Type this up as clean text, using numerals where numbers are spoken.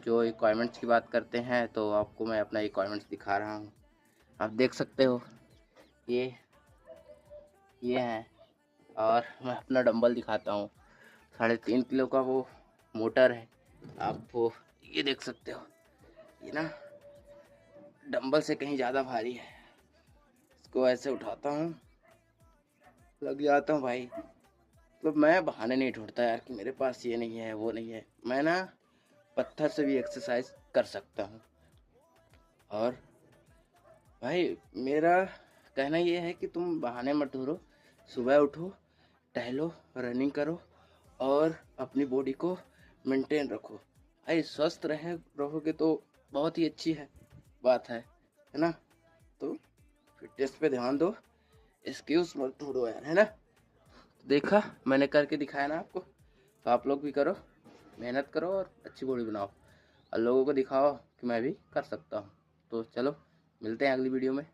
जो रिक्वायरमेंट्स की बात करते हैं तो आपको मैं अपना रिक्वायरमेंट्स दिखा रहा हूँ। आप देख सकते हो ये ये हैं। और मैं अपना डंबल दिखाता हूँ। 3.5 किलो का वो मोटर है। आप वो ये देख सकते हो, ये ना डंबल से कहीं ज़्यादा भारी है। इसको ऐसे उठाता हूँ, लग जाता हूँ भाई। तो मैं बहाने नहीं ढूंढता यार कि मेरे पास ये नहीं है वो नहीं है। मैं ना पत्थर से भी एक्सरसाइज कर सकता हूँ। और भाई मेरा कहना ये है कि तुम बहाने मत ढूंढो। सुबह उठो, टहलो, रनिंग करो और अपनी बॉडी को मेंटेन रखो। भाई स्वस्थ रहोगे तो बहुत ही अच्छी है बात है ना। तो फिटनेस पे ध्यान दो, एक्सक्यूज मत ढूंढो यार, है ना। देखा, मैंने करके दिखाया ना आपको, तो आप लोग भी करो, मेहनत करो और अच्छी बॉडी बनाओ और लोगों को दिखाओ कि मैं भी कर सकता हूँ। तो चलो, मिलते हैं अगली वीडियो में।